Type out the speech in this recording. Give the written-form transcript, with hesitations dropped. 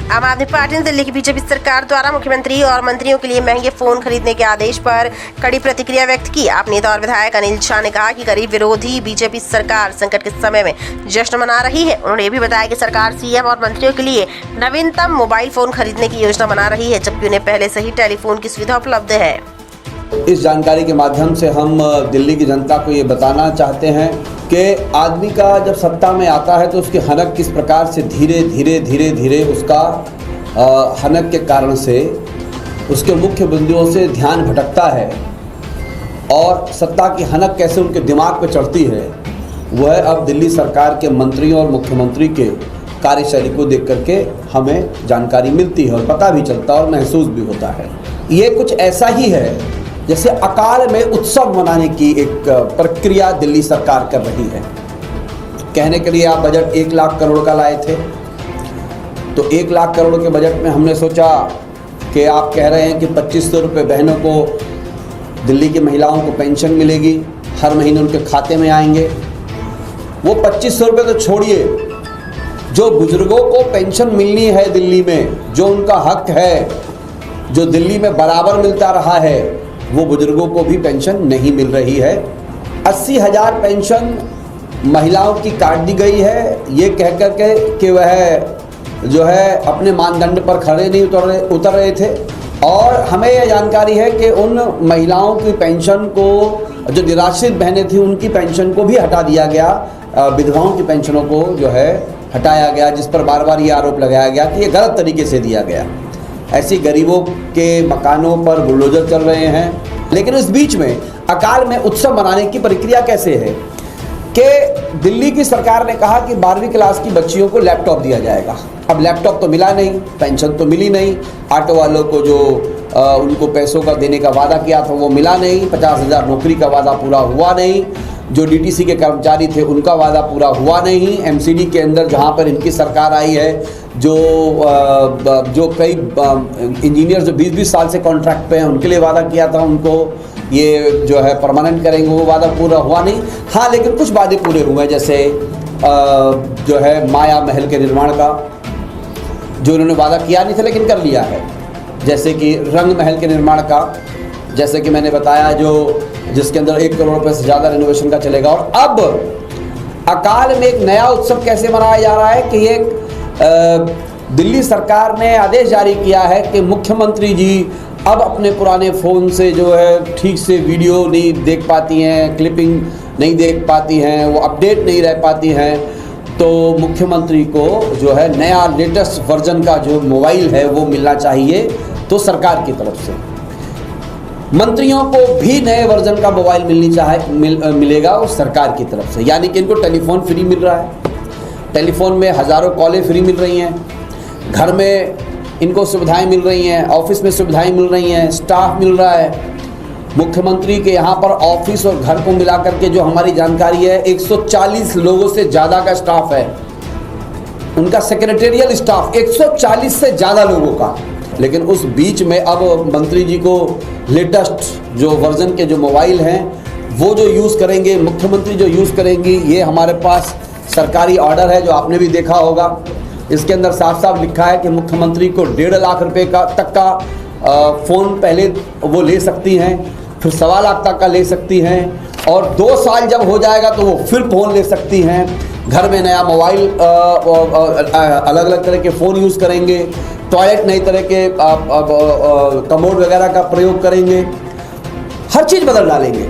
आम आदमी पार्टी ने दिल्ली की बीजेपी सरकार द्वारा मुख्यमंत्री और मंत्रियों के लिए महंगे फोन खरीदने के आदेश पर कड़ी प्रतिक्रिया व्यक्त की। आप नेता और विधायक अनिल शाह ने कहा कि गरीब विरोधी बीजेपी सरकार संकट के समय में जश्न मना रही है। उन्होंने ये भी बताया कि सरकार सीएम और मंत्रियों के लिए नवीनतम मोबाइल फोन खरीदने की योजना बना रही है, जबकि उन्हें पहले से ही टेलीफोन की सुविधा उपलब्ध है। इस जानकारी के माध्यम से हम दिल्ली की जनता को ये बताना चाहते हैं कि आदमी का जब सत्ता में आता है तो उसकी हनक किस प्रकार से धीरे धीरे उसका हनक के कारण से उसके मुख्य बिंदुओं से ध्यान भटकता है और सत्ता की हनक कैसे उनके दिमाग पर चढ़ती है, वह अब दिल्ली सरकार के मंत्रियों और मुख्यमंत्री के कार्यशैली को देख करके हमें जानकारी मिलती है और पता भी चलता है और महसूस भी होता है। ये कुछ ऐसा ही है जैसे अकाल में उत्सव मनाने की एक प्रक्रिया दिल्ली सरकार कर रही है। कहने के लिए आप बजट 1 लाख करोड़ का लाए थे, तो 1 लाख करोड़ के बजट में हमने सोचा कि आप कह रहे हैं कि 2500 रुपये बहनों को, दिल्ली की महिलाओं को पेंशन मिलेगी, हर महीने उनके खाते में आएंगे। वो 2500 रुपये तो छोड़िए, जो बुजुर्गों को पेंशन मिलनी है दिल्ली में, जो उनका हक है, जो दिल्ली में बराबर मिलता रहा है, वो बुजुर्गों को भी पेंशन नहीं मिल रही है। 80,000 पेंशन महिलाओं की काट दी गई है, ये कह कर के कि वह जो है अपने मानदंड पर खड़े नहीं उतर रहे थे। और हमें यह जानकारी है कि उन महिलाओं की पेंशन को, जो निराश्रित बहनें थीं, उनकी पेंशन को भी हटा दिया गया, विधवाओं की पेंशनों को जो है हटाया गया, जिस पर बार बार ये आरोप लगाया गया कि ये गलत तरीके से दिया गया। ऐसी गरीबों के मकानों पर बुलडोजर चल रहे हैं। लेकिन इस बीच में अकाल में उत्सव मनाने की प्रक्रिया कैसे है कि दिल्ली की सरकार ने कहा कि 12वीं क्लास की बच्चियों को लैपटॉप दिया जाएगा। अब लैपटॉप तो मिला नहीं, पेंशन तो मिली नहीं, ऑटो वालों को जो उनको पैसों का देने का वादा किया था वो मिला नहीं, 50,000 नौकरी का वादा पूरा हुआ नहीं, जो डीटीसी के कर्मचारी थे उनका वादा पूरा हुआ नहीं। एमसीडी के अंदर जहां पर इनकी सरकार आई है, जो कई इंजीनियर जो 20-20 साल से कॉन्ट्रैक्ट पे हैं, उनके लिए वादा किया था, उनको ये जो है परमानेंट करेंगे, वो वादा पूरा हुआ नहीं। हाँ, लेकिन कुछ वादे पूरे हुए हैं, जैसे जो है माया महल के निर्माण का जो इन्होंने वादा किया नहीं था लेकिन कर लिया है, जैसे कि रंग महल के निर्माण का, जैसे कि मैंने बताया, जिसके अंदर 1 करोड़ रुपये से ज़्यादा रिनोवेशन का चलेगा। और अब अकाल में एक नया उत्सव कैसे मनाया जा रहा है कि ये दिल्ली सरकार ने आदेश जारी किया है कि मुख्यमंत्री जी अब अपने पुराने फ़ोन से जो है ठीक से वीडियो नहीं देख पाती हैं, क्लिपिंग नहीं देख पाती हैं, वो अपडेट नहीं रह पाती हैं, तो मुख्यमंत्री को जो है नया लेटेस्ट वर्जन का जो मोबाइल है वो मिलना चाहिए। तो सरकार की तरफ से मंत्रियों को भी नए वर्जन का मोबाइल मिलेगा उस सरकार की तरफ से, यानी कि इनको टेलीफोन फ्री मिल रहा है, टेलीफोन में हज़ारों कॉलें फ्री मिल रही हैं, घर में इनको सुविधाएं मिल रही हैं, ऑफिस में सुविधाएं मिल रही हैं, स्टाफ मिल रहा है। मुख्यमंत्री के यहाँ पर ऑफिस और घर को मिला करके जो हमारी जानकारी है 140 लोगों से ज़्यादा का स्टाफ है, उनका सेक्रेटेरियल स्टाफ 140 से ज़्यादा लोगों का। लेकिन उस बीच में अब मंत्री जी को लेटेस्ट जो वर्जन के जो मोबाइल हैं वो जो यूज़ करेंगे, मुख्यमंत्री जो यूज़ करेंगी, ये हमारे पास सरकारी ऑर्डर है जो आपने भी देखा होगा। इसके अंदर साफ साफ लिखा है कि मुख्यमंत्री को 1.5 लाख रुपए तक का फ़ोन पहले वो ले सकती हैं, फिर 1.25 लाख तक का ले सकती हैं, और 2 साल जब हो जाएगा तो वो फिर फ़ोन ले सकती हैं। घर में नया मोबाइल, अलग अलग तरह के फ़ोन यूज़ करेंगे, टॉयलेट नई तरह के कमोड वगैरह का प्रयोग करेंगे, हर चीज़ बदल डालेंगे।